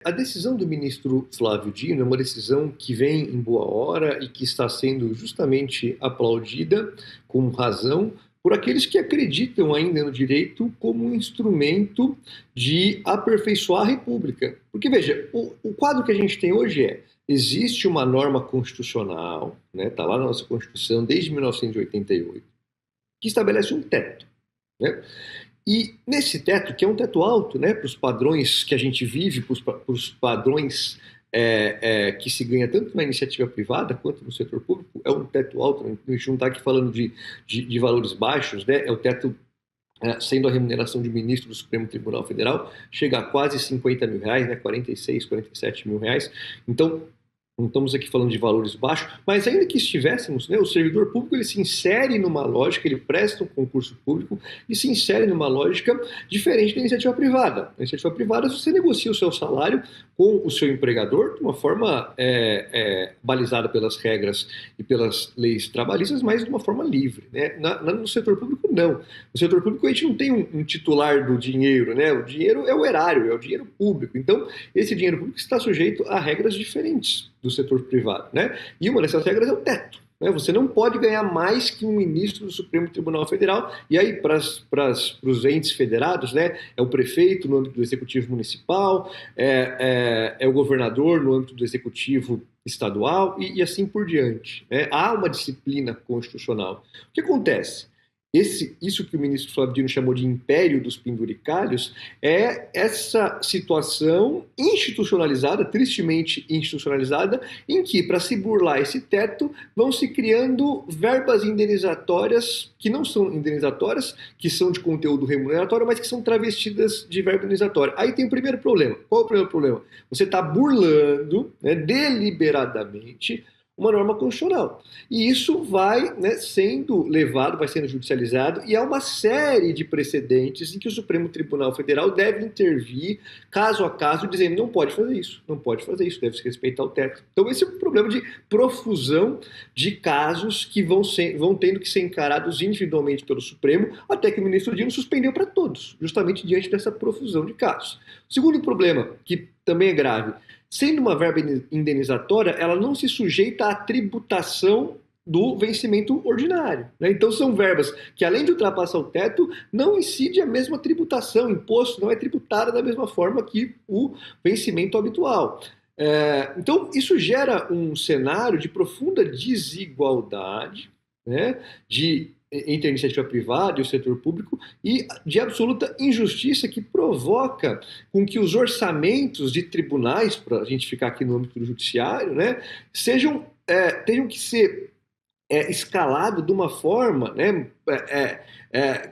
A decisão do ministro Flávio Dino é uma decisão que vem em boa hora e que está sendo justamente aplaudida, com razão, por aqueles que acreditam ainda no direito como um instrumento de aperfeiçoar a República. Porque, veja, o quadro que a gente tem hoje existe uma norma constitucional, né, está lá na nossa Constituição desde 1988, que estabelece um teto, né? E nesse teto, que é um teto alto, né, para os padrões que a gente vive, para os padrões que se ganha tanto na iniciativa privada quanto no setor público, é um teto alto. Né? A gente não está aqui falando de valores baixos, né? É o teto, sendo a remuneração de ministro do Supremo Tribunal Federal, chega a quase 50 mil reais, né? 46, 47 mil reais. Então, não estamos aqui falando de valores baixos, mas ainda que estivéssemos, né, o servidor público ele se insere numa lógica, ele presta um concurso público e se insere numa lógica diferente da iniciativa privada. Na iniciativa privada, você negocia o seu salário com o seu empregador de uma forma balizada pelas regras e pelas leis trabalhistas, mas de uma forma livre. Né? No setor público, não. No setor público, a gente não tem um titular do dinheiro, né? O dinheiro é o erário, é o dinheiro público. Então, esse dinheiro público está sujeito a regras diferentes do setor privado, né? E uma dessas regras é o teto, né? Você não pode ganhar mais que um ministro do Supremo Tribunal Federal. E aí, para os entes federados, né? É o prefeito no âmbito do executivo municipal, é o governador no âmbito do executivo estadual e assim por diante, né? Há uma disciplina constitucional. O que acontece? Isso que o ministro Flávio Dino chamou de império dos penduricalhos é essa situação institucionalizada, tristemente institucionalizada, em que, para se burlar esse teto, vão se criando verbas indenizatórias que não são indenizatórias, que são de conteúdo remuneratório, mas que são travestidas de verba indenizatória. Aí tem o primeiro problema. Qual é o primeiro problema? Você está burlando, né, deliberadamente uma norma constitucional. E isso vai, né, sendo levado, vai sendo judicializado, e há uma série de precedentes em que o Supremo Tribunal Federal deve intervir, caso a caso, dizendo não pode fazer isso, não pode fazer isso, deve se respeitar o teto. Então esse é um problema de profusão de casos que vão tendo que ser encarados individualmente pelo Supremo, até que o ministro Dino suspendeu para todos, justamente diante dessa profusão de casos. O segundo problema, que também é grave, sendo uma verba indenizatória, ela não se sujeita à tributação do vencimento ordinário. Né? Então, são verbas que, além de ultrapassar o teto, não incide a mesma tributação. O imposto não é tributado da mesma forma que o vencimento habitual. Então, isso gera um cenário de profunda desigualdade, né, entre a iniciativa privada e o setor público, e de absoluta injustiça que provoca com que os orçamentos de tribunais, para a gente ficar aqui no âmbito do judiciário, né, tenham que ser escalados de uma forma, né,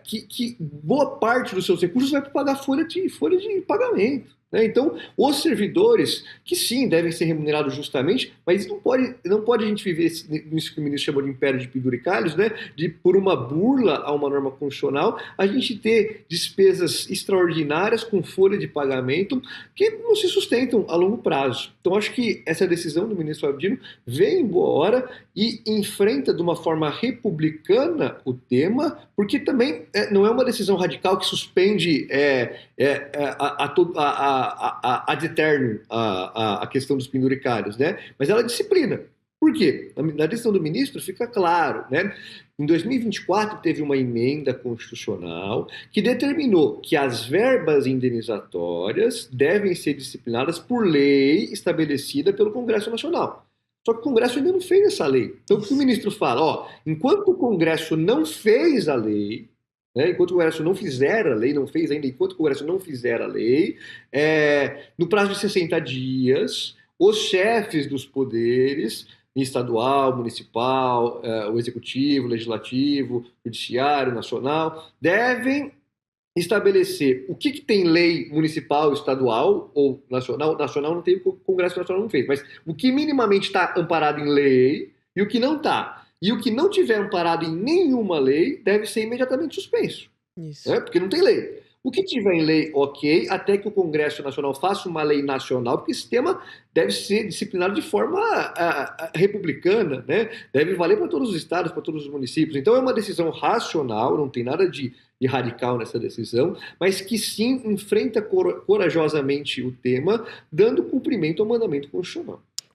que boa parte dos seus recursos vai para pagar folha de pagamento. Né? Então, os servidores, que sim, devem ser remunerados justamente, mas não pode a gente viver isso que o ministro chamou de império de penduricalhos, né? De, por uma burla a uma norma constitucional, a gente ter despesas extraordinárias com folha de pagamento que não se sustentam a longo prazo. Então, acho que essa decisão do ministro Flávio Dino vem em boa hora e enfrenta de uma forma republicana o tema, porque também não é uma decisão radical que suspende ad eterno a questão dos penduricários, né? Mas ela disciplina. Por quê? Na decisão do ministro fica claro, né? Em 2024 teve uma emenda constitucional que determinou que as verbas indenizatórias devem ser disciplinadas por lei estabelecida pelo Congresso Nacional. Só que o Congresso ainda não fez essa lei. Então o que o ministro fala? Enquanto o Congresso não fez a lei, né, enquanto o Congresso não fizer a lei, não fez ainda, enquanto o Congresso não fizer a lei, no prazo de 60 dias, os chefes dos poderes, estadual, municipal, o executivo, o legislativo, o judiciário, nacional, devem estabelecer o que tem lei municipal, estadual ou nacional. Nacional não tem, o Congresso Nacional não fez, mas o que minimamente está amparado em lei e o que não está. E o que não tiver amparado em nenhuma lei deve ser imediatamente suspenso. Isso. Né? Porque não tem lei. O que tiver em lei, ok, até que o Congresso Nacional faça uma lei nacional, porque esse tema deve ser disciplinado de forma republicana, né? Deve valer para todos os estados, para todos os municípios. Então é uma decisão racional, não tem nada de de radical nessa decisão, mas que sim enfrenta corajosamente o tema, dando cumprimento ao mandamento constitucional.